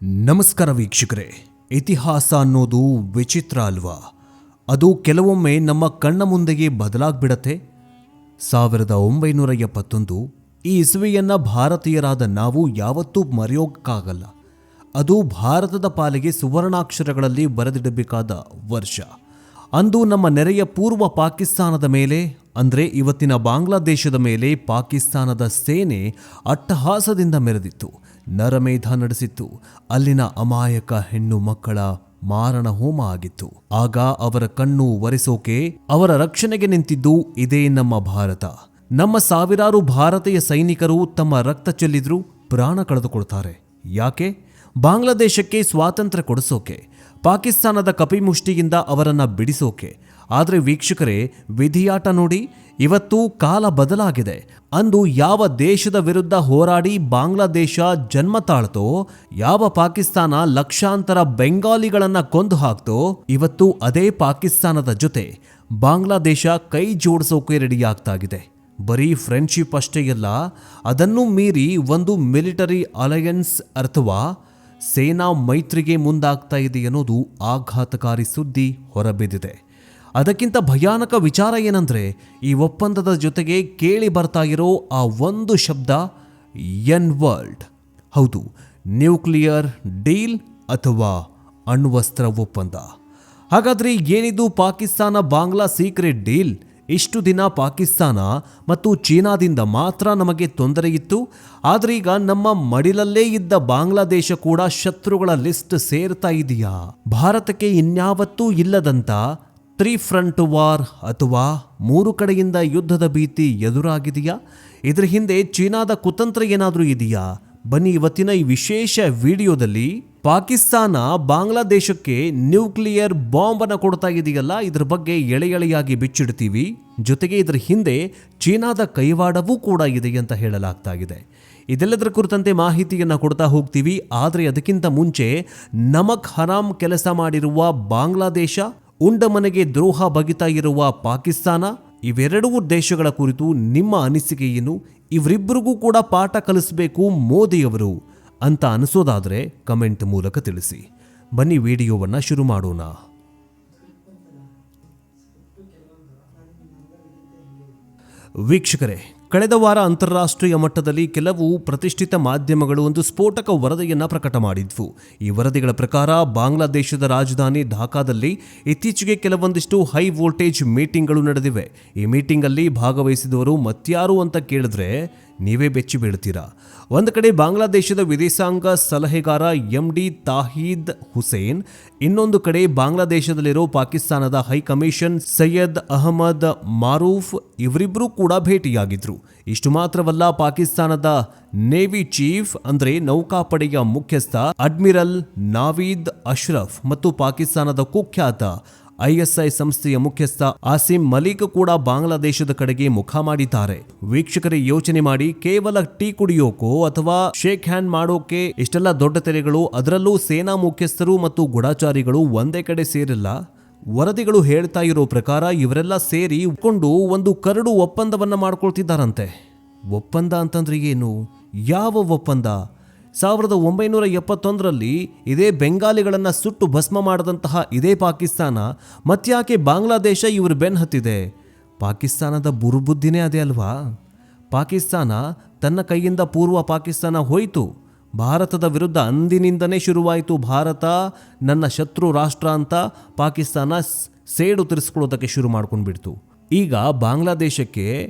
ನಮಸ್ಕಾರ ವೀಕ್ಷಕರೇ. ಇತಿಹಾಸ ಅನ್ನೋದು ವಿಚಿತ್ರ ಅಲ್ವಾ? ಅದು ಕೆಲವೊಮ್ಮೆ ನಮ್ಮ ಕಣ್ಣ ಮುಂದೆಯೇ ಬದಲಾಗ್ಬಿಡತ್ತೆ. 1971 ಈ ಇಸ್ವಿಯನ್ನ ಭಾರತೀಯರಾದ ನಾವು ಯಾವತ್ತೂ ಮರೆಯೋಕ್ಕಾಗಲ್ಲ. ಅದು ಭಾರತದ ಪಾಲಿಗೆ ಸುವರ್ಣಾಕ್ಷರಗಳಲ್ಲಿ ಬರೆದಿಡಬೇಕಾದ ವರ್ಷ. ಅಂದು ನಮ್ಮ ನೆರೆಯ ಪೂರ್ವ ಪಾಕಿಸ್ತಾನದ ಮೇಲೆ, ಅಂದರೆ ಇವತ್ತಿನ ಬಾಂಗ್ಲಾದೇಶದ ಮೇಲೆ ಪಾಕಿಸ್ತಾನದ ಸೇನೆ ಅಟ್ಟಹಾಸದಿಂದ ಮೆರೆದಿತ್ತು, ನರಮೇಧ ನಡೆಸಿತ್ತು. ಅಲ್ಲಿನ ಅಮಾಯಕ ಹೆಣ್ಣು ಮಕ್ಕಳ ಮಾರಣ ಹೋಮ ಆಗಿತ್ತು. ಆಗ ಅವರ ಕಣ್ಣು ಒರೆಸೋಕೆ, ಅವರ ರಕ್ಷಣೆಗೆ ನಿಂತಿದ್ದು ಇದೇ ನಮ್ಮ ಭಾರತ. ನಮ್ಮ ಸಾವಿರಾರು ಭಾರತೀಯ ಸೈನಿಕರು ತಮ್ಮ ರಕ್ತ ಚೆಲ್ಲಿದ್ರು, ಪ್ರಾಣ ಕಳೆದುಕೊಳ್ತಾರೆ. ಯಾಕೆ? ಬಾಂಗ್ಲಾದೇಶಕ್ಕೆ ಸ್ವಾತಂತ್ರ್ಯ ಕೊಡಿಸೋಕೆ, ಪಾಕಿಸ್ತಾನದ ಕಪಿಮುಷ್ಟಿಯಿಂದ ಅವರನ್ನು ಬಿಡಿಸೋಕೆ. ಆದರೆ ವೀಕ್ಷಕರೇ, ವಿಧಿಯಾಟ ನೋಡಿ, ಇವತ್ತು ಕಾಲ ಬದಲಾಗಿದೆ. ಅಂದು ಯಾವ ದೇಶದ ವಿರುದ್ಧ ಹೋರಾಡಿ ಬಾಂಗ್ಲಾದೇಶ ಜನ್ಮ ತಾಳ್ತೋ, ಯಾವ ಪಾಕಿಸ್ತಾನ ಲಕ್ಷಾಂತರ ಬೆಂಗಾಲಿಗಳನ್ನ ಕೊಂದು ಹಾಕ್ತೋ, ಇವತ್ತು ಅದೇ ಪಾಕಿಸ್ತಾನದ ಜೊತೆ ಬಾಂಗ್ಲಾದೇಶ ಕೈ ಜೋಡಿಸೋಕೆ ರೆಡಿಯಾಗ್ತಾಗಿದೆ. ಬರೀ ಫ್ರೆಂಡ್ಶಿಪ್ ಅಷ್ಟೇ ಅಲ್ಲ, ಅದನ್ನು ಮೀರಿ ಒಂದು ಮಿಲಿಟರಿ ಅಲಯನ್ಸ್ ಅಥವಾ ಸೇನಾ ಮೈತ್ರಿಗೆ ಮುಂದಾಗ್ತಾ ಇದೆ ಅನ್ನೋದು ಆಘಾತಕಾರಿ ಸುದ್ದಿ ಹೊರಬಿದ್ದಿದೆ. ಅದಕ್ಕಿಂತ ಭಯಾನಕ ವಿಚಾರ ಏನಂದ್ರೆ, ಈ ಒಪ್ಪಂದದ ಜೊತೆಗೆ ಕೇಳಿ ಬರ್ತಾ ಇರೋ ಆ ಒಂದು ಶಬ್ದ ಎನ್ ವರ್ಲ್ಡ್. ಹೌದು, ನ್ಯೂಕ್ಲಿಯರ್ ಡೀಲ್ ಅಥವಾ ಅಣ್ವಸ್ತ್ರ ಒಪ್ಪಂದ. ಹಾಗಾದ್ರೆ ಏನಿದು ಪಾಕಿಸ್ತಾನ ಬಾಂಗ್ಲಾ ಸೀಕ್ರೆಟ್ ಡೀಲ್? ಇಷ್ಟು ದಿನ ಪಾಕಿಸ್ತಾನ ಮತ್ತು ಚೀನಾದಿಂದ ಮಾತ್ರ ನಮಗೆ ತೊಂದರೆ ಇತ್ತು. ಆದರೆ ಈಗ ನಮ್ಮ ಮಡಿಲಲ್ಲೇ ಇದ್ದ ಬಾಂಗ್ಲಾದೇಶ ಕೂಡ ಶತ್ರುಗಳ ಲಿಸ್ಟ್ ಸೇರ್ತಾ ಇದೆಯಾ? ಭಾರತಕ್ಕೆ ಇನ್ಯಾವತ್ತೂ ಇಲ್ಲದಂತ 3 ಫ್ರಂಟ್ ವಾರ್ ಅಥವಾ 3 ಕಡೆಯಿಂದ ಯುದ್ಧದ ಭೀತಿ ಎದುರಾಗಿದೆಯಾ? ಇದರ ಹಿಂದೆ ಚೀನಾದ ಕುತಂತ್ರ ಏನಾದರೂ ಇದೆಯಾ? ಬನ್ನಿ, ಇವತ್ತಿನ ಈ ವಿಶೇಷ ವಿಡಿಯೋದಲ್ಲಿ ಪಾಕಿಸ್ತಾನ ಬಾಂಗ್ಲಾದೇಶಕ್ಕೆ ನ್ಯೂಕ್ಲಿಯರ್ ಬಾಂಬ್ ಅನ್ನು ಕೊಡ್ತಾ ಇದೆಯಲ್ಲ, ಇದ್ರ ಬಗ್ಗೆ ಎಳೆಯಾಗಿ ಬಿಚ್ಚಿಡ್ತೀವಿ. ಜೊತೆಗೆ ಇದರ ಹಿಂದೆ ಚೀನಾದ ಕೈವಾಡವೂ ಕೂಡ ಇದೆ ಅಂತ ಹೇಳಲಾಗ್ತಾ ಇದೆ. ಇದೆಲ್ಲದರ ಕುರಿತಂತೆ ಮಾಹಿತಿಯನ್ನು ಕೊಡ್ತಾ ಹೋಗ್ತೀವಿ. ಆದರೆ ಅದಕ್ಕಿಂತ ಮುಂಚೆ ನಮಕ್ ಹರಾಮ್ ಕೆಲಸ ಮಾಡಿರುವ ಬಾಂಗ್ಲಾದೇಶ, ಉಂಡ ಮನೆಗೆ ದ್ರೋಹ ಬಗಿತಾ ಇರುವ ಪಾಕಿಸ್ತಾನ, ಇವೆರಡೂ ದೇಶಗಳ ಕುರಿತು ನಿಮ್ಮ ಅನಿಸಿಕೆ ಏನು? ಇವರಿಬ್ಬರಿಗೂ ಕೂಡ ಪಾಠ ಕಲಿಸಬೇಕು ಮೋದಿಯವರು ಅಂತ ಅನಿಸೋದಾದರೆ ಕಮೆಂಟ್ ಮೂಲಕ ತಿಳಿಸಿ. ಬನ್ನಿ ವಿಡಿಯೋವನ್ನು ಶುರು ಮಾಡೋಣ. ವೀಕ್ಷಕರೇ, ಕಳೆದ ವಾರ ಅಂತಾರಾಷ್ಟ್ರೀಯ ಮಟ್ಟದಲ್ಲಿ ಕೆಲವು ಪ್ರತಿಷ್ಠಿತ ಮಾಧ್ಯಮಗಳು ಒಂದು ಸ್ಫೋಟಕ ವರದಿಯನ್ನು ಪ್ರಕಟ ಮಾಡಿದ್ವು. ಈ ವರದಿಗಳ ಪ್ರಕಾರ ಬಾಂಗ್ಲಾದೇಶದ ರಾಜಧಾನಿ ಢಾಕಾದಲ್ಲಿ ಇತ್ತೀಚೆಗೆ ಕೆಲವೊಂದಿಷ್ಟು ಹೈ ವೋಲ್ಟೇಜ್ ಮೀಟಿಂಗ್ಗಳು ನಡೆದಿವೆ. ಈ ಮೀಟಿಂಗಲ್ಲಿ ಭಾಗವಹಿಸಿದವರು ಮತ್ಯಾರು ಅಂತ ಕೇಳಿದ್ರೆ ನೀವೇ ಬೆಚ್ಚಿ ಬೀಳ್ತೀರಾ. ಒಂದು ಕಡೆ ಬಾಂಗ್ಲಾದೇಶದ ವಿದೇಶಾಂಗ ಸಲಹೆಗಾರ MD ತಾಹೀದ್ ಹುಸೇನ್, ಇನ್ನೊಂದು ಕಡೆ ಬಾಂಗ್ಲಾದೇಶದಲ್ಲಿರೋ ಪಾಕಿಸ್ತಾನದ ಹೈಕಮಿಷನ್ ಸೈಯದ್ ಅಹಮದ್ ಮಾರೂಫ್, ಇವರಿಬ್ಬರೂ ಕೂಡ ಭೇಟಿಯಾಗಿದ್ರು. ಇಷ್ಟು ಮಾತ್ರವಲ್ಲ, ಪಾಕಿಸ್ತಾನದ ನೇವಿ ಚೀಫ್ ಅಂದ್ರೆ ನೌಕಾಪಡೆಯ ಮುಖ್ಯಸ್ಥ ಅಡ್ಮಿರಲ್ ನಾವೀದ್ ಅಶ್ರಫ್ ಮತ್ತು ಪಾಕಿಸ್ತಾನದ ಕುಖ್ಯಾತ ISI ಸಂಸ್ಥೆಯ ಮುಖ್ಯಸ್ಥ ಆಸಿಮ್ ಮಲಿಕ್ ಕೂಡ ಬಾಂಗ್ಲಾದೇಶದ ಕಡೆಗೆ ಮುಖ ಮಾಡಿದ್ದಾರೆ. ವೀಕ್ಷಕರೇ, ಯೋಚನೆ ಮಾಡಿ, ಕೇವಲ ಟೀ ಕುಡಿಯೋಕೋ ಅಥವಾ ಶೇಕ್ ಹ್ಯಾಂಡ್ ಮಾಡೋಕೆ ಇಷ್ಟೆಲ್ಲ ದೊಡ್ಡ ತೆರೆಗಳು, ಅದರಲ್ಲೂ ಸೇನಾ ಮುಖ್ಯಸ್ಥರು ಮತ್ತು ಗೂಢಚಾರಿಗಳು ಒಂದೇ ಕಡೆ ಸೇರಿಲ್ಲ. ವರದಿಗಳು ಹೇಳ್ತಾ ಇರೋ ಪ್ರಕಾರ ಇವರೆಲ್ಲ ಸೇರಿ ಕೊಂಡು ಒಂದು ಕರಡು ಒಪ್ಪಂದವನ್ನ ಮಾಡ್ಕೊಳ್ತಿದ್ದಾರಂತೆ. ಒಪ್ಪಂದ ಅಂತಂದ್ರೆ ಏನು? ಯಾವ ಒಪ್ಪಂದ? 1971ರಲ್ಲಿ ಇದೇ ಬೆಂಗಾಲಿಗಳನ್ನು ಸುಟ್ಟು ಭಸ್ಮ ಮಾಡಿದಂತಹ ಇದೇ ಪಾಕಿಸ್ತಾನ ಮತ್ಯಾಕೆ ಬಾಂಗ್ಲಾದೇಶ ಇವರು ಬೆನ್ನು ಹತ್ತಿದೆ? ಪಾಕಿಸ್ತಾನದ ಬುರುಬುದ್ಧಿನೇ ಅದೇ ಅಲ್ವಾ? ಪಾಕಿಸ್ತಾನ ತನ್ನ ಕೈಯಿಂದ ಪೂರ್ವ ಪಾಕಿಸ್ತಾನ ಹೋಯಿತು. ಭಾರತದ ವಿರುದ್ಧ ಅಂದಿನಿಂದನೇ ಶುರುವಾಯಿತು. ಭಾರತ ನನ್ನ ಶತ್ರು ರಾಷ್ಟ್ರ ಅಂತ ಪಾಕಿಸ್ತಾನ ಸೇಡು ತೀರಿಸ್ಕೊಳ್ಳೋದಕ್ಕೆ ಶುರು ಮಾಡ್ಕೊಂಡ್ಬಿಡ್ತು. ಈಗ ಬಾಂಗ್ಲಾದೇಶಕ್ಕೆ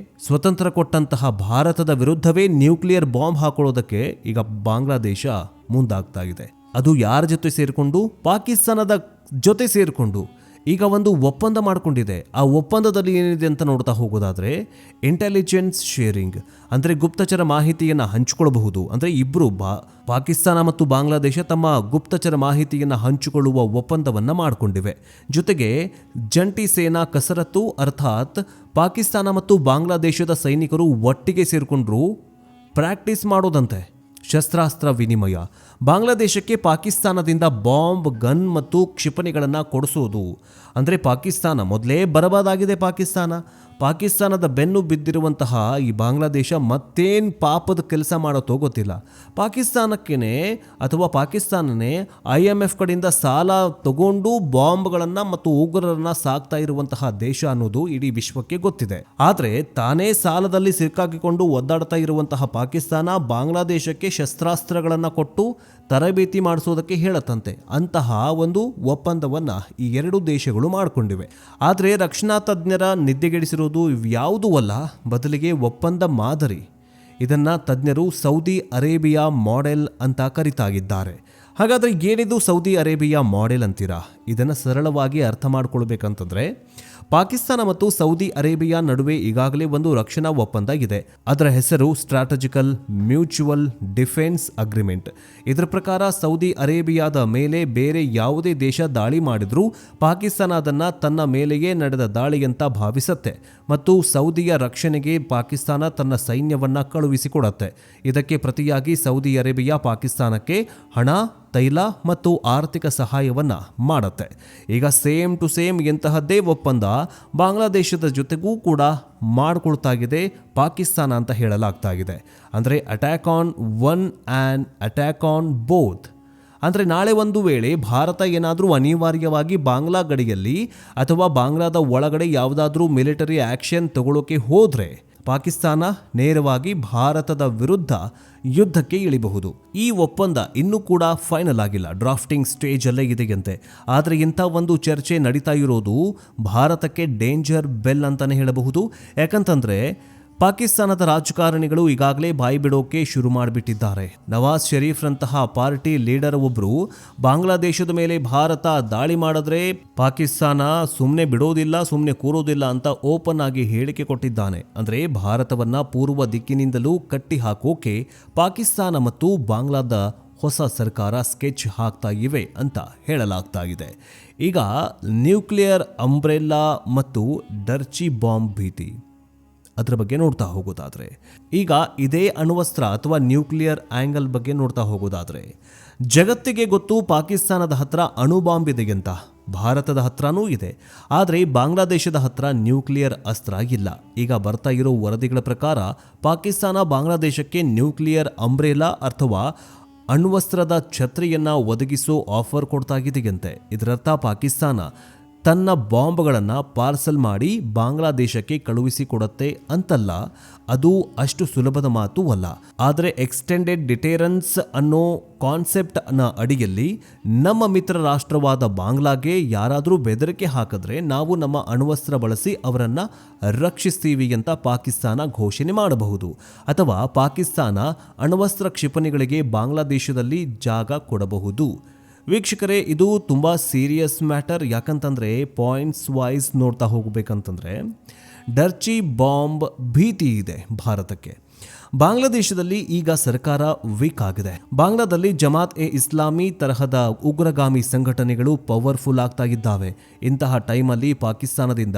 ಸ್ವತಂತ್ರ ಕೊಟ್ಟಂತಹ ಭಾರತದ ವಿರುದ್ಧವೇ ನ್ಯೂಕ್ಲಿಯರ್ ಬಾಂಬ್ ಹಾಕೊಳ್ಳೋದಕ್ಕೆ ಈಗ ಬಾಂಗ್ಲಾದೇಶ ಮುಂದಾಗ್ತಾ ಇದೆ. ಅದು ಯಾರ ಜೊತೆ ಸೇರಿಕೊಂಡು? ಪಾಕಿಸ್ತಾನದ ಜೊತೆ ಸೇರಿಕೊಂಡು ಈಗ ಒಂದು ಒಪ್ಪಂದ ಮಾಡಿಕೊಂಡಿದೆ. ಆ ಒಪ್ಪಂದದಲ್ಲಿ ಏನಿದೆ ಅಂತ ನೋಡ್ತಾ ಹೋಗೋದಾದ್ರೆ, ಇಂಟೆಲಿಜೆನ್ಸ್ ಶೇರಿಂಗ್ ಅಂದರೆ ಗುಪ್ತಚರ ಮಾಹಿತಿಯನ್ನು ಹಂಚಿಕೊಳ್ಳಬಹುದು. ಅಂದರೆ ಇಬ್ಬರು ಪಾಕಿಸ್ತಾನ ಮತ್ತು ಬಾಂಗ್ಲಾದೇಶ ತಮ್ಮ ಗುಪ್ತಚರ ಮಾಹಿತಿಯನ್ನು ಹಂಚಿಕೊಳ್ಳುವ ಒಪ್ಪಂದವನ್ನು ಮಾಡಿಕೊಂಡಿವೆ. ಜೊತೆಗೆ ಜಂಟಿ ಸೇನಾ ಕಸರತ್ತು, ಅರ್ಥಾತ್ ಪಾಕಿಸ್ತಾನ ಮತ್ತು ಬಾಂಗ್ಲಾದೇಶದ ಸೈನಿಕರು ಒಟ್ಟಿಗೆ ಸೇರಿಕೊಂಡ್ರು ಪ್ರಾಕ್ಟೀಸ್ ಮಾಡೋದಂತೆ, ಶಸ್ತ್ರಾಸ್ತ್ರ ವಿನಿಮಯ. ಬಾಂಗ್ಲಾದೇಶಕ್ಕೆ ಪಾಕಿಸ್ತಾನದಿಂದ ಬಾಂಬ್, ಗನ್ ಮತ್ತು ಕ್ಷಿಪಣಿಗಳನ್ನು ಕೊಡಿಸೋದು. ಅಂದರೆ ಪಾಕಿಸ್ತಾನ ಮೊದಲೇ ಬರಬಾದಾಗಿದೆ. ಪಾಕಿಸ್ತಾನದ ಬೆನ್ನು ಬಿದ್ದಿರುವಂತಹ ಈ ಬಾಂಗ್ಲಾದೇಶ ಮತ್ತೇನು ಪಾಪದ ಕೆಲಸ ಮಾಡೋತೋ ಗೊತ್ತಿಲ್ಲ. ಪಾಕಿಸ್ತಾನನೇ IMF ಕಡೆಯಿಂದ ಸಾಲ ತಗೊಂಡು ಬಾಂಬ್ಗಳನ್ನು ಮತ್ತು ಉಗ್ರರನ್ನ ಸಾಕ್ತಾ ಇರುವಂತಹ ದೇಶ ಅನ್ನೋದು ಇಡೀ ವಿಶ್ವಕ್ಕೆ ಗೊತ್ತಿದೆ. ಆದರೆ ತಾನೇ ಸಾಲದಲ್ಲಿ ಸಿಕ್ಕಾಕಿಕೊಂಡು ಒದ್ದಾಡ್ತಾ ಇರುವಂತಹ ಪಾಕಿಸ್ತಾನ ಬಾಂಗ್ಲಾದೇಶಕ್ಕೆ ಶಸ್ತ್ರಾಸ್ತ್ರಗಳನ್ನು ಕೊಟ್ಟು ತರಬೇತಿ ಮಾಡಿಸೋದಕ್ಕೆ ಹೇಳತ್ತಂತೆ. ಅಂತಹ ಒಂದು ಒಪ್ಪಂದವನ್ನು ಈ ಎರಡು ದೇಶಗಳು ಮಾಡಿಕೊಂಡಿವೆ. ಆದರೆ ರಕ್ಷಣಾ ತಜ್ಞರ ನಿದ್ದೆಗೆಡಿಸಿರೋದು ಯಾವುದೂ ಅಲ್ಲ, ಬದಲಿಗೆ ಒಪ್ಪಂದ ಮಾದರಿ. ಇದನ್ನು ತಜ್ಞರು ಸೌದಿ ಅರೇಬಿಯಾ ಮಾಡೆಲ್ ಅಂತ ಕರಿತಾಗಿದ್ದಾರೆ. ಹಾಗಾದರೆ ಏನಿದು ಸೌದಿ ಅರೇಬಿಯಾ ಮಾಡೆಲ್ ಅಂತೀರಾ? ಇದನ್ನು ಸರಳವಾಗಿ ಅರ್ಥ ಮಾಡ್ಕೊಳ್ಬೇಕಂತಂದರೆ, ಪಾಕಿಸ್ತಾನ ಮತ್ತು ಸೌದಿ ಅರೇಬಿಯಾ ನಡುವೆ ಈಗಾಗಲೇ ಒಂದು ರಕ್ಷಣಾ ಒಪ್ಪಂದ ಇದೆ. ಅದರ ಹೆಸರು ಸ್ಟ್ರಾಟಜಿಕಲ್ ಮ್ಯೂಚುವಲ್ ಡಿಫೆನ್ಸ್ ಅಗ್ರಿಮೆಂಟ್. ಇದರ ಪ್ರಕಾರ ಸೌದಿ ಅರೇಬಿಯಾದ ಮೇಲೆ ಬೇರೆ ಯಾವುದೇ ದೇಶ ದಾಳಿ ಮಾಡಿದ್ರೂ ಪಾಕಿಸ್ತಾನ ಅದನ್ನು ತನ್ನ ಮೇಲೆಯೇ ನಡೆದ ದಾಳಿ ಅಂತ ಭಾವಿಸುತ್ತೆ ಮತ್ತು ಸೌದಿಯ ರಕ್ಷಣೆಗೆ ಪಾಕಿಸ್ತಾನ ತನ್ನ ಸೈನ್ಯವನ್ನು ಕಳುಹಿಸಿಕೊಡುತ್ತೆ. ಇದಕ್ಕೆ ಪ್ರತಿಯಾಗಿ ಸೌದಿ ಅರೇಬಿಯಾ ಪಾಕಿಸ್ತಾನಕ್ಕೆ ಹಣ, ತೈಲ ಮತ್ತು ಆರ್ಥಿಕ ಸಹಾಯವನ್ನು ಮಾಡುತ್ತೆ. ಈಗ ಸೇಮ್ ಟು ಸೇಮ್ ಎಂತಹದ್ದೇ ಒಪ್ಪಂದ ಬಾಂಗ್ಲಾದೇಶದ ಜೊತೆಗೂ ಕೂಡ ಮಾಡಿಕೊಳ್ತಾಗಿದೆ ಪಾಕಿಸ್ತಾನ ಅಂತ ಹೇಳಲಾಗ್ತಾ ಇದೆ. ಅಂದರೆ attack on one and attack on both. ಅಂದರೆ ನಾಳೆ ಒಂದು ವೇಳೆ ಭಾರತ ಏನಾದರೂ ಅನಿವಾರ್ಯವಾಗಿ ಬಾಂಗ್ಲಾ ಗಡಿಯಲ್ಲಿ ಅಥವಾ ಬಾಂಗ್ಲಾದ ಒಳಗಡೆ ಯಾವುದಾದ್ರೂ ಮಿಲಿಟರಿ ಆ್ಯಕ್ಷನ್ ತಗೊಳ್ಳೋಕೆ ಹೋದರೆ ಪಾಕಿಸ್ತಾನ ನೇರವಾಗಿ ಭಾರತದ ವಿರುದ್ಧ ಯುದ್ಧಕ್ಕೆ ಇಳಿಬಹುದು. ಈ ಒಪ್ಪಂದ ಇನ್ನೂ ಕೂಡ ಫೈನಲ್ ಆಗಿಲ್ಲ, ಡ್ರಾಫ್ಟಿಂಗ್ ಸ್ಟೇಜಲ್ಲೇ ಇದೆಯಂತೆ. ಆದರೆ ಇಂಥ ಒಂದು ಚರ್ಚೆ ನಡೀತಾ ಇರೋದು ಭಾರತಕ್ಕೆ ಡೇಂಜರ್ ಬೆಲ್ ಅಂತಲೇ ಹೇಳಬಹುದು. ಯಾಕಂತಂದರೆ ಪಾಕಿಸ್ತಾನದ ರಾಜಕಾರಣಿಗಳು ಈಗಾಗಲೇ ಬಾಯಿ ಬಿಡೋಕೆ ಶುರು ಮಾಡಿಬಿಟ್ಟಿದ್ದಾರೆ. ನವಾಜ್ ಶರೀಫ್ರಂತಹ ಪಾರ್ಟಿ ಲೀಡರ್ ಒಬ್ಬರು ಬಾಂಗ್ಲಾದೇಶದ ಮೇಲೆ ಭಾರತ ದಾಳಿ ಮಾಡಿದ್ರೆ ಪಾಕಿಸ್ತಾನ ಸುಮ್ಮನೆ ಬಿಡೋದಿಲ್ಲ, ಸುಮ್ಮನೆ ಕೂರೋದಿಲ್ಲ ಅಂತ ಓಪನ್ ಆಗಿ ಹೇಳಿಕೆ ಕೊಟ್ಟಿದ್ದಾನೆ. ಅಂದರೆ ಭಾರತವನ್ನು ಪೂರ್ವ ದಿಕ್ಕಿನಿಂದಲೂ ಕಟ್ಟಿ ಹಾಕೋಕೆ ಪಾಕಿಸ್ತಾನ ಮತ್ತು ಬಾಂಗ್ಲಾದ ಹೊಸ ಸರ್ಕಾರ ಸ್ಕೆಚ್ ಹಾಕ್ತಾ ಇವೆ ಅಂತ ಹೇಳಲಾಗ್ತಾ ಇದೆ. ಈಗ ನ್ಯೂಕ್ಲಿಯರ್ ಅಂಬ್ರೆಲ್ಲಾ ಮತ್ತು ಡರ್ಚಿ ಬಾಂಬ್ ಭೀತಿ, ಅದರ ಬಗ್ಗೆ ನೋಡ್ತಾ ಹೋಗೋದಾದರೆ, ಈಗ ಇದೇ ಅಣ್ವಸ್ತ್ರ ಅಥವಾ ನ್ಯೂಕ್ಲಿಯರ್ ಆ್ಯಂಗಲ್ ಬಗ್ಗೆ ನೋಡ್ತಾ ಹೋಗೋದಾದರೆ, ಜಗತ್ತಿಗೆ ಗೊತ್ತು ಪಾಕಿಸ್ತಾನದ ಹತ್ರ ಅಣು ಬಾಂಬ್ ಇದೆ ಅಂತ. ಭಾರತದ ಹತ್ರನೂ ಇದೆ. ಆದರೆ ಬಾಂಗ್ಲಾದೇಶದ ಹತ್ರ ನ್ಯೂಕ್ಲಿಯರ್ ಅಸ್ತ್ರ ಇಲ್ಲ. ಈಗ ಬರ್ತಾ ಇರೋ ವರದಿಗಳ ಪ್ರಕಾರ ಪಾಕಿಸ್ತಾನ ಬಾಂಗ್ಲಾದೇಶಕ್ಕೆ ನ್ಯೂಕ್ಲಿಯರ್ ಅಂಬ್ರೆಲಾ ಅಥವಾ ಅಣ್ವಸ್ತ್ರದ ಛತ್ರಿಯನ್ನು ಒದಗಿಸೋ ಆಫರ್ ಕೊಡ್ತಾಗಿದೆಯಂತೆ. ಇದರರ್ಥ ಪಾಕಿಸ್ತಾನ ತನ್ನ ಬಾಂಬ್ಗಳನ್ನು ಪಾರ್ಸಲ್ ಮಾಡಿ ಬಾಂಗ್ಲಾದೇಶಕ್ಕೆ ಕಳುಹಿಸಿಕೊಡುತ್ತೆ ಅಂತಲ್ಲ. ಅದು ಅಷ್ಟು ಸುಲಭದ ಮಾತು ಅಲ್ಲ. ಆದರೆ ಎಕ್ಸ್ಟೆಂಡೆಡ್ ಡಿಟೇರೆನ್ಸ್ ಅನ್ನೋ ಕಾನ್ಸೆಪ್ಟ್ನ ಅಡಿಯಲ್ಲಿ ನಮ್ಮ ಮಿತ್ರ ರಾಷ್ಟ್ರವಾದ ಬಾಂಗ್ಲಾಗೆ ಯಾರಾದರೂ ಬೆದರಿಕೆ ಹಾಕಿದ್ರೆ ನಾವು ನಮ್ಮ ಅಣ್ವಸ್ತ್ರ ಬಳಸಿ ಅವರನ್ನು ರಕ್ಷಿಸ್ತೀವಿ ಅಂತ ಪಾಕಿಸ್ತಾನ ಘೋಷಣೆ ಮಾಡಬಹುದು. ಅಥವಾ ಪಾಕಿಸ್ತಾನ ಅಣ್ವಸ್ತ್ರ ಕ್ಷಿಪಣಿಗಳಿಗೆ ಬಾಂಗ್ಲಾದೇಶದಲ್ಲಿ ಜಾಗ ಕೊಡಬಹುದು. ವೀಕ್ಷಕರೇ, ಇದು ತುಂಬ ಸೀರಿಯಸ್ ಮ್ಯಾಟರ್. ಯಾಕಂತಂದರೆ ಪಾಯಿಂಟ್ಸ್ ವೈಸ್ ನೋಡ್ತಾ ಹೋಗಬೇಕಂತಂದರೆ ಡರ್ಚಿ ಬಾಂಬ್ ಭೀತಿ ಇದೆ ಭಾರತಕ್ಕೆ. ಬಾಂಗ್ಲಾದೇಶದಲ್ಲಿ ಈಗ ಸರ್ಕಾರ ವೀಕ್ ಆಗಿದೆ. ಬಾಂಗ್ಲಾದಲ್ಲಿ ಜಮಾತ್ ಎ ಇಸ್ಲಾಮಿ ತರಹದ ಉಗ್ರಗಾಮಿ ಸಂಘಟನೆಗಳು ಪವರ್ಫುಲ್ ಆಗ್ತಾ ಇದ್ದಾವೆ. ಇಂತಹ ಟೈಮಲ್ಲಿ ಪಾಕಿಸ್ತಾನದಿಂದ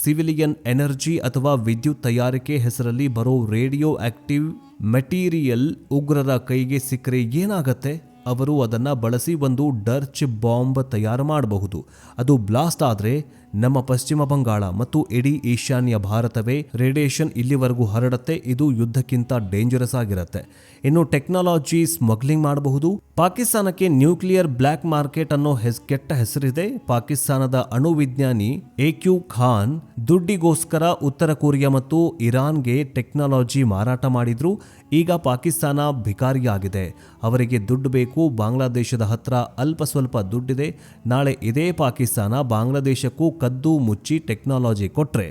ಸಿವಿಲಿಯನ್ ಎನರ್ಜಿ ಅಥವಾ ವಿದ್ಯುತ್ ತಯಾರಿಕೆ ಹೆಸರಲ್ಲಿ ಬರೋ ರೇಡಿಯೋ ಆಕ್ಟಿವ್ ಮೆಟೀರಿಯಲ್ ಉಗ್ರರ ಕೈಗೆ ಸಿಕ್ಕರೆ ಏನಾಗತ್ತೆ? ಅವರು ಅದನ್ನು ಬಳಸಿ ಒಂದು ಡರ್ಚ್ ಬಾಂಬ್ ತಯಾರು ಮಾಡಬಹುದು. ಅದು ಬ್ಲಾಸ್ಟ್ ಆದರೆ ನಮ್ಮ ಪಶ್ಚಿಮ ಬಂಗಾಳ ಮತ್ತು ಇಡೀ ಈಶಾನ್ಯ ಭಾರತವೇ ರೇಡಿಯೇಷನ್ ಇಲ್ಲಿವರೆಗೂ ಹರಡುತ್ತೆ. ಇದು ಯುದ್ಧಕ್ಕಿಂತ ಡೇಂಜರಸ್ ಆಗಿರುತ್ತೆ. ಇನ್ನು ಟೆಕ್ನಾಲಜಿ ಸ್ಮಗ್ಲಿಂಗ್ ಮಾಡಬಹುದು. ಪಾಕಿಸ್ತಾನಕ್ಕೆ ನ್ಯೂಕ್ಲಿಯರ್ ಬ್ಲ್ಯಾಕ್ ಮಾರ್ಕೆಟ್ ಅನ್ನೋ ಕೆಟ್ಟ ಹೆಸರಿದೆ. ಪಾಕಿಸ್ತಾನದ ಅಣು ವಿಜ್ಞಾನಿ AQ ಖಾನ್ ದುಡ್ಡಿಗೋಸ್ಕರ ಉತ್ತರ ಕೊರಿಯಾ ಮತ್ತು ಇರಾನ್ಗೆ ಟೆಕ್ನಾಲಜಿ ಮಾರಾಟ ಮಾಡಿದ್ರು. ಈಗ ಪಾಕಿಸ್ತಾನ ಭಿಕಾರಿಯಾಗಿದೆ. ಅವರಿಗೆ ದುಡ್ಡು ಬೇಕು. ಬಾಂಗ್ಲಾದೇಶದ ಹತ್ರ ಅಲ್ಪ ಸ್ವಲ್ಪ ದುಡ್ಡಿದೆ. ನಾಳೆ ಇದೇ ಪಾಕಿಸ್ತಾನ ಬಾಂಗ್ಲಾದೇಶಕ್ಕೂ ಕದ್ದು ಮುಚ್ಚಿ ಟೆಕ್ನಾಲಜಿ ಕೊಟ್ಟರೆ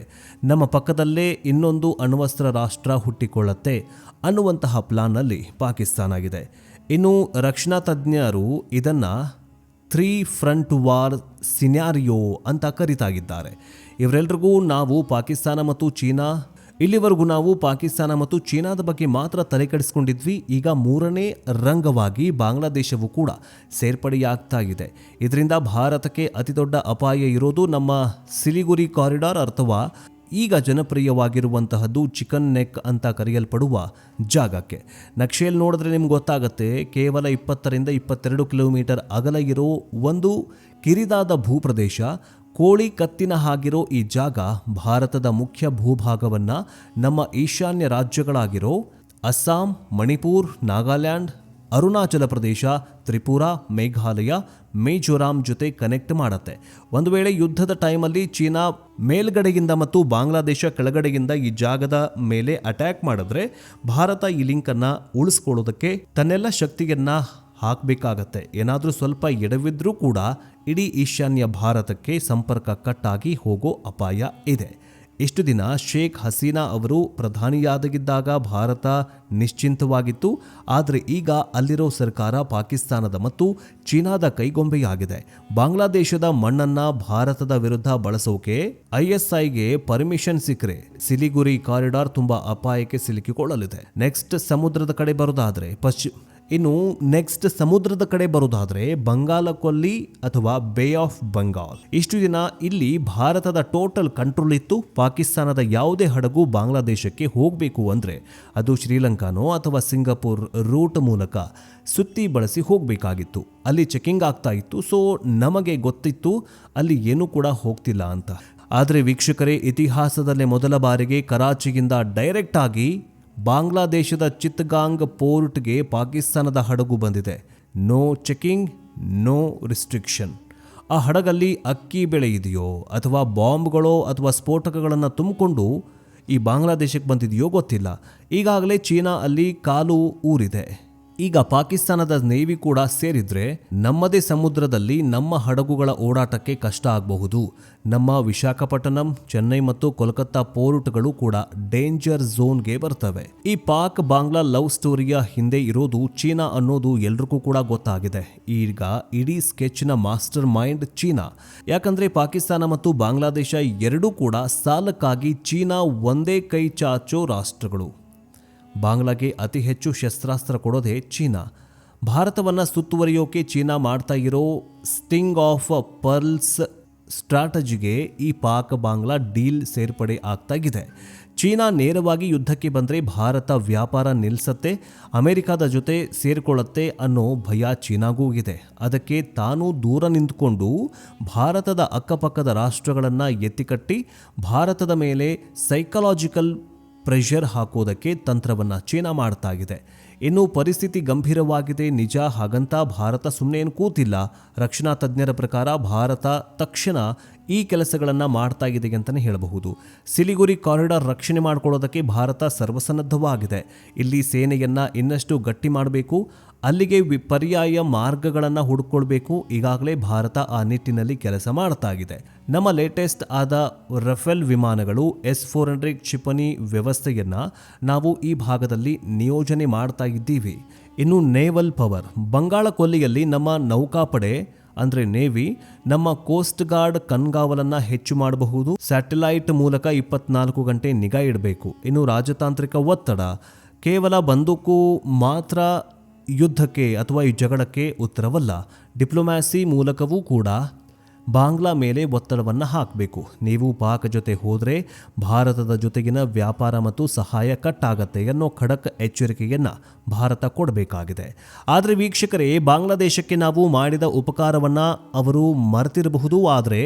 ನಮ್ಮ ಪಕ್ಕದಲ್ಲೇ ಇನ್ನೊಂದು ಅಣ್ವಸ್ತ್ರ ರಾಷ್ಟ್ರ ಹುಟ್ಟಿಕೊಳ್ಳುತ್ತೆ ಅನ್ನುವಂತಹ ಪ್ಲಾನ್ನಲ್ಲಿ ಪಾಕಿಸ್ತಾನ ಆಗಿದೆ. ಇನ್ನು ರಕ್ಷಣಾ ತಜ್ಞರು ಇದನ್ನು 3 ಫ್ರಂಟ್ ವಾರ್ ಸಿನಾರಿಯೋ ಅಂತ ಕರೀತಾಗಿದ್ದಾರೆ. ಇವರೆಲ್ಲರಿಗೂ ನಾವು ಪಾಕಿಸ್ತಾನ ಮತ್ತು ಚೀನಾದ ಬಗ್ಗೆ ಮಾತ್ರ ತಲೆ ಕೆಡಿಸ್ಕೊಂಡಿದ್ವಿ. ಈಗ ಮೂರನೇ ರಂಗವಾಗಿ ಬಾಂಗ್ಲಾದೇಶವು ಕೂಡ ಸೇರ್ಪಡೆಯಾಗ್ತಾ ಇದೆ. ಇದರಿಂದ ಭಾರತಕ್ಕೆ ಅತಿದೊಡ್ಡ ಅಪಾಯ ಇರೋದು ನಮ್ಮ ಸಿಲಿಗುರಿ ಕಾರಿಡಾರ್ ಅಥವಾ ಈಗ ಜನಪ್ರಿಯವಾಗಿರುವಂತಹದ್ದು ಚಿಕನ್ ನೆಕ್ ಅಂತ ಕರೆಯಲ್ಪಡುವ ಜಾಗಕ್ಕೆ. ನಕ್ಷೆಯಲ್ಲಿ ನೋಡಿದ್ರೆ ನಿಮ್ಗೆ ಗೊತ್ತಾಗುತ್ತೆ, ಕೇವಲ 20 ರಿಂದ 22 ಕಿಲೋಮೀಟರ್ ಅಗಲ ಇರೋ ಒಂದು ಕಿರಿದಾದ ಭೂಪ್ರದೇಶ ಕೋಳಿ ಕತ್ತಿನ ಹಾಗಿರೋ ಈ ಜಾಗ ಭಾರತದ ಮುಖ್ಯ ಭೂಭಾಗವನ್ನು ನಮ್ಮ ಈಶಾನ್ಯ ರಾಜ್ಯಗಳಾಗಿರೋ ಅಸ್ಸಾಂ, ಮಣಿಪುರ್, ನಾಗಾಲ್ಯಾಂಡ್, ಅರುಣಾಚಲ ಪ್ರದೇಶ, ತ್ರಿಪುರಾ, ಮೇಘಾಲಯ, ಮಿಜೋರಾಂ ಜೊತೆ ಕನೆಕ್ಟ್ ಮಾಡುತ್ತೆ. ಒಂದು ವೇಳೆ ಯುದ್ಧದ ಟೈಮಲ್ಲಿ ಚೀನಾ ಮೇಲ್ಗಡೆಯಿಂದ ಮತ್ತು ಬಾಂಗ್ಲಾದೇಶ ಕೆಳಗಡೆಯಿಂದ ಈ ಜಾಗದ ಮೇಲೆ ಅಟ್ಯಾಕ್ ಮಾಡಿದ್ರೆ ಭಾರತ ಈ ಲಿಂಕನ್ನು ಉಳಿಸ್ಕೊಳ್ಳೋದಕ್ಕೆ ತನ್ನೆಲ್ಲ ಶಕ್ತಿಯನ್ನ ಹಾಕಬೇಕಾಗತ್ತೆ. ಏನಾದರೂ ಸ್ವಲ್ಪ ಎಡವಿದ್ರೂ ಕೂಡ ಇಡೀ ಈಶಾನ್ಯ ಭಾರತಕ್ಕೆ ಸಂಪರ್ಕ ಕಟ್ಟಾಗಿ ಹೋಗೋ ಅಪಾಯ ಇದೆ. ಇಷ್ಟು ದಿನ ಶೇಖ್ ಹಸೀನಾ ಅವರು ಪ್ರಧಾನಿಯಾಗಿದ್ದಾಗ ಭಾರತ ನಿಶ್ಚಿಂತವಾಗಿತ್ತು. ಆದರೆ ಈಗ ಅಲ್ಲಿರೋ ಸರ್ಕಾರ ಪಾಕಿಸ್ತಾನದ ಮತ್ತು ಚೀನಾದ ಕೈಗೊಂಬೆಯಾಗಿದೆ. ಬಾಂಗ್ಲಾದೇಶದ ಮಣ್ಣನ್ನ ಭಾರತದ ವಿರುದ್ಧ ಬಳಸೋಕೆ ISIಗೆ ಪರ್ಮಿಷನ್ ಸಿಕ್ಕರೆ ಸಿಲಿಗುರಿ ಕಾರಿಡಾರ್ ತುಂಬಾ ಅಪಾಯಕ್ಕೆ ಸಿಲುಕಿಕೊಳ್ಳಲಿದೆ. ನೆಕ್ಸ್ಟ್ ಸಮುದ್ರದ ಕಡೆ ಬರೋದಾದ್ರೆ ಬಂಗಾಳ ಕೊಲ್ಲಿ ಅಥವಾ ಬೇ ಆಫ್ ಬಂಗಾಲ್. ಇಷ್ಟು ದಿನ ಇಲ್ಲಿ ಭಾರತದ ಟೋಟಲ್ ಕಂಟ್ರೋಲ್ ಇತ್ತು. ಪಾಕಿಸ್ತಾನದ ಯಾವುದೇ ಹಡಗು ಬಾಂಗ್ಲಾದೇಶಕ್ಕೆ ಹೋಗಬೇಕು ಅಂದ್ರೆ ಅದು ಶ್ರೀಲಂಕಾನೋ ಅಥವಾ ಸಿಂಗಾಪುರ್ ರೂಟ್ ಮೂಲಕ ಸುತ್ತಿ ಬಳಸಿ ಹೋಗಬೇಕಾಗಿತ್ತು. ಅಲ್ಲಿ ಚೆಕಿಂಗ್ ಆಗ್ತಾ ಇತ್ತು. ಸೊ ನಮಗೆ ಗೊತ್ತಿತ್ತು ಅಲ್ಲಿ ಏನೂ ಕೂಡ ಹೋಗ್ತಿಲ್ಲ ಅಂತ. ಆದರೆ ವೀಕ್ಷಕರೇ, ಇತಿಹಾಸದಲ್ಲೇ ಮೊದಲ ಬಾರಿಗೆ ಕರಾಚಿಯಿಂದ ಡೈರೆಕ್ಟ್ ಆಗಿ ಬಾಂಗ್ಲಾದೇಶದ ಚಿತ್ತಗಾಂಗ್ ಪೋರ್ಟ್ಗೆ ಪಾಕಿಸ್ತಾನದ ಹಡಗು ಬಂದಿದೆ. No checking, no restriction. ಆ ಹಡಗಲ್ಲಿ ಅಕ್ಕಿ ಬೆಳೆ ಇದೆಯೋ ಅಥವಾ ಬಾಂಬ್ಗಳೋ ಅಥವಾ ಸ್ಫೋಟಕಗಳನ್ನು ತುಂಬಿಕೊಂಡು ಈ ಬಾಂಗ್ಲಾದೇಶಕ್ಕೆ ಬಂದಿದೆಯೋ ಗೊತ್ತಿಲ್ಲ. ಈಗಾಗಲೇ ಚೀನಾ ಅಲ್ಲಿ ಕಾಲು ಊರಿದೆ. ಈಗ ಪಾಕಿಸ್ತಾನದ ನೇವಿ ಕೂಡ ಸೇರಿದ್ರೆ ನಮ್ಮದೇ ಸಮುದ್ರದಲ್ಲಿ ನಮ್ಮ ಹಡಗುಗಳ ಓಡಾಟಕ್ಕೆ ಕಷ್ಟ ಆಗಬಹುದು. ನಮ್ಮ ವಿಶಾಖಪಟ್ಟಣಂ, ಚೆನ್ನೈ ಮತ್ತು ಕೋಲ್ಕತ್ತಾ ಪೋರ್ಟ್ಗಳು ಕೂಡ ಡೇಂಜರ್ ಝೋನ್ಗೆ ಬರ್ತವೆ. ಈ ಪಾಕ್ ಬಾಂಗ್ಲಾ ಲವ್ ಸ್ಟೋರಿಯ ಹಿಂದೆ ಇರೋದು ಚೀನಾ ಅನ್ನೋದು ಎಲ್ರಿಗೂ ಕೂಡ ಗೊತ್ತಾಗಿದೆ. ಈಗ ಇಡೀ ಸ್ಕೆಚ್ನ ಮಾಸ್ಟರ್ ಮೈಂಡ್ ಚೀನಾ. ಯಾಕಂದ್ರೆ ಪಾಕಿಸ್ತಾನ ಮತ್ತು ಬಾಂಗ್ಲಾದೇಶ ಎರಡೂ ಕೂಡ ಸಾಲಕ್ಕಾಗಿ ಚೀನಾ ಒಂದೇ ಕೈ ಚಾಚೋ ರಾಷ್ಟ್ರಗಳು. ಬಾಂಗ್ಲಾಗೆ ಅತಿ ಹೆಚ್ಚು ಶಸ್ತ್ರಾಸ್ತ್ರ ಕೊಡೋದೇ ಚೀನಾ. ಭಾರತವನ್ನು ಸುತ್ತುವರಿಯೋಕೆ ಚೀನಾ ಮಾಡ್ತಾ ಇರೋ ಸ್ಟಿಂಗ್ ಆಫ್ ಪರ್ಲ್ಸ್ ಸ್ಟ್ರಾಟಜಿಗೆ ಈ ಪಾಕ್ ಬಾಂಗ್ಲಾ ಡೀಲ್ ಸೇರ್ಪಡೆ ಆಗ್ತಾ ಇದೆ. ಚೀನಾ ನೇರವಾಗಿ ಯುದ್ಧಕ್ಕೆ ಬಂದರೆ ಭಾರತ ವ್ಯಾಪಾರ ನಿಲ್ಲಿಸತ್ತೆ, ಅಮೆರಿಕದ ಜೊತೆ ಸೇರಿಕೊಳ್ಳುತ್ತೆ ಅನ್ನೋ ಭಯ ಚೀನಾಗೂ ಇದೆ. ಅದಕ್ಕೆ ತಾನು ದೂರ ನಿಂತುಕೊಂಡು ಭಾರತದ ಅಕ್ಕಪಕ್ಕದ ರಾಷ್ಟ್ರಗಳನ್ನು ಎತ್ತಿಕಟ್ಟಿ ಭಾರತದ ಮೇಲೆ ಸೈಕಲಾಜಿಕಲ್ ಪ್ರೆಷರ್ ಹಾಕೋದಕ್ಕೆ ತಂತ್ರವನ್ನು ಚೀನಾ ಮಾಡ್ತಾ ಇದೆ. ಇನ್ನು ಪರಿಸ್ಥಿತಿ ಗಂಭೀರವಾಗಿದೆ ನಿಜ. ಹಾಗಂತ ಭಾರತ ಸುಮ್ಮನೆ ಕೂತಿಲ್ಲ. ರಕ್ಷಣಾ ತಜ್ಞರ ಪ್ರಕಾರ ಭಾರತ ತಕ್ಷಣ ಈ ಕೆಲಸಗಳನ್ನು ಮಾಡ್ತಾ ಇದೆ ಅಂತಲೇ ಹೇಳಬಹುದು. ಸಿಲಿಗುರಿ ಕಾರಿಡಾರ್ ರಕ್ಷಣೆ ಮಾಡಿಕೊಳ್ಳೋದಕ್ಕೆ ಭಾರತ ಸರ್ವಸನ್ನದ್ಧವಾಗಿದೆ. ಇಲ್ಲಿ ಸೇನೆಯನ್ನು ಇನ್ನಷ್ಟು ಗಟ್ಟಿ ಮಾಡಬೇಕು, ಅಲ್ಲಿಗೆ ಪರ್ಯಾಯ ಮಾರ್ಗಗಳನ್ನು ಹುಡುಕೊಳ್ಬೇಕು. ಈಗಾಗಲೇ ಭಾರತ ಆ ನಿಟ್ಟಿನಲ್ಲಿ ಕೆಲಸ ಮಾಡ್ತಾ ಇದೆ. ನಮ್ಮ ಲೇಟೆಸ್ಟ್ ಆದ ರಫೇಲ್ ವಿಮಾನಗಳು S-400 ಕ್ಷಿಪಣಿ ವ್ಯವಸ್ಥೆಯನ್ನು ನಾವು ಈ ಭಾಗದಲ್ಲಿ ನಿಯೋಜನೆ ಮಾಡ್ತಾ ಇದ್ದೀವಿ. ಇನ್ನು ನೇವಲ್ ಪವರ್, ಬಂಗಾಳ ಕೊಲ್ಲಿಯಲ್ಲಿ ನಮ್ಮ ನೌಕಾಪಡೆ ಅಂದರೆ ನೇವಿ ನಮ್ಮ ಕೋಸ್ಟ್ ಗಾರ್ಡ್ ಕಣ್ಗಾವಲನ್ನು ಹೆಚ್ಚು ಮಾಡಬಹುದು. ಸ್ಯಾಟಲೈಟ್ ಮೂಲಕ 24 ಗಂಟೆ ನಿಗಾ ಇಡಬೇಕು. ಇನ್ನು ರಾಜತಾಂತ್ರಿಕ ಒತ್ತಡ, ಕೇವಲ ಬಂದೂಕು ಮಾತ್ರ ಯುದ್ಧಕ್ಕೆ ಅಥವಾ ಈ ಜಗಳಕ್ಕೆ ಉತ್ತರವಲ್ಲ. ಡಿಪ್ಲೊಮ್ಯಾಸಿ ಮೂಲಕವೂ ಕೂಡ ಬಾಂಗ್ಲಾ ಮೇಲೆ ಒತ್ತಡವನ್ನು ಹಾಕಬೇಕು. ನೀವು ಪಾಕ್ ಜೊತೆ ಹೋದರೆ ಭಾರತದ ಜೊತೆಗಿನ ವ್ಯಾಪಾರ ಮತ್ತು ಸಹಾಯ ಕಟ್ಟಾಗತ್ತೆ ಅನ್ನೋ ಖಡಕ್ ಎಚ್ಚರಿಕೆಯನ್ನು ಭಾರತ ಕೊಡಬೇಕಾಗಿದೆ. ಆದರೆ ವೀಕ್ಷಕರೇ, ಬಾಂಗ್ಲಾದೇಶಕ್ಕೆ ನಾವು ಮಾಡಿದ ಉಪಕಾರವನ್ನು ಅವರು ಮರೆತಿರಬಹುದು. ಆದರೆ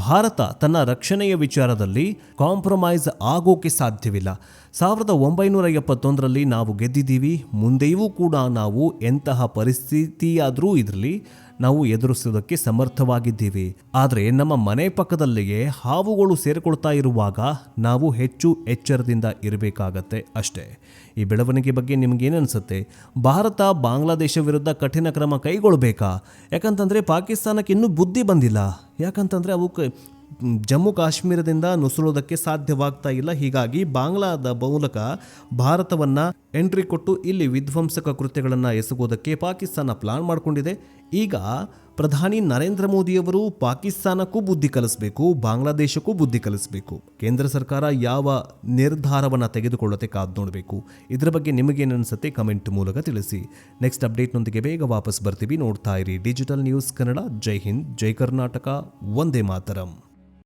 ಭಾರತ ತನ್ನ ರಕ್ಷಣೆಯ ವಿಚಾರದಲ್ಲಿ ಕಾಂಪ್ರಮೈಸ್ ಆಗೋಕೆ ಸಾಧ್ಯವಿಲ್ಲ. 1971ರಲ್ಲಿ ನಾವು ಗೆದ್ದಿದ್ದೀವಿ. ಮುಂದೆಯೂ ಕೂಡ ನಾವು ಎಂತಹ ಪರಿಸ್ಥಿತಿಯಾದರೂ ಇದರಲ್ಲಿ ನಾವು ಎದುರಿಸೋದಕ್ಕೆ ಸಮರ್ಥವಾಗಿದ್ದೀವಿ. ಆದರೆ ನಮ್ಮ ಮನೆ ಪಕ್ಕದಲ್ಲಿಯೇ ಹಾವುಗಳು ಸೇರಿಕೊಳ್ತಾ ಇರುವಾಗ ನಾವು ಹೆಚ್ಚು ಎಚ್ಚರದಿಂದ ಇರಬೇಕಾಗತ್ತೆ ಅಷ್ಟೇ. ಈ ಬೆಳವಣಿಗೆ ಬಗ್ಗೆ ನಿಮಗೇನನ್ಸುತ್ತೆ? ಭಾರತ ಬಾಂಗ್ಲಾದೇಶ ವಿರುದ್ಧ ಕಠಿಣ ಕ್ರಮ ಕೈಗೊಳ್ಳಬೇಕಾ? ಯಾಕಂತಂದರೆ ಪಾಕಿಸ್ತಾನಕ್ಕೆ ಇನ್ನೂ ಬುದ್ಧಿ ಬಂದಿಲ್ಲ. ಯಾಕಂತಂದರೆ ಅವಕ್ಕೆ ಜಮ್ಮು ಕಾಶ್ಮೀರದಿಂದ ನುಸುಳೋದಕ್ಕೆ ಸಾಧ್ಯವಾಗ್ತಾ ಇಲ್ಲ. ಹೀಗಾಗಿ ಬಾಂಗ್ಲಾದ ಮೂಲಕ ಭಾರತವನ್ನು ಎಂಟ್ರಿ ಕೊಟ್ಟು ಇಲ್ಲಿ ವಿಧ್ವಂಸಕ ಕೃತ್ಯಗಳನ್ನು ಎಸಗೋದಕ್ಕೆ ಪಾಕಿಸ್ತಾನ ಪ್ಲಾನ್ ಮಾಡಿಕೊಂಡಿದೆ. ಈಗ ಪ್ರಧಾನಿ ನರೇಂದ್ರ ಮೋದಿಯವರು ಪಾಕಿಸ್ತಾನಕ್ಕೂ ಬುದ್ಧಿ ಕಲಿಸಬೇಕು, ಬಾಂಗ್ಲಾದೇಶಕ್ಕೂ ಬುದ್ಧಿ ಕಲಿಸಬೇಕು. ಕೇಂದ್ರ ಸರ್ಕಾರ ಯಾವ ನಿರ್ಧಾರವನ್ನು ತೆಗೆದುಕೊಳ್ಳುತ್ತೆ ಕಾದು ನೋಡಬೇಕು. ಇದರ ಬಗ್ಗೆ ನಿಮಗೇನನ್ಸುತ್ತೆ ಕಮೆಂಟ್ ಮೂಲಕ ತಿಳಿಸಿ. ನೆಕ್ಸ್ಟ್ ಅಪ್ಡೇಟ್ನೊಂದಿಗೆ ಬೇಗ ವಾಪಸ್ ಬರ್ತೀವಿ. ನೋಡ್ತಾ ಇರಿ ಡಿಜಿಟಲ್ ನ್ಯೂಸ್ ಕನ್ನಡ. ಜೈ ಹಿಂದ್, ಜೈ ಕರ್ನಾಟಕ, ವಂದೇ ಮಾತರಂ.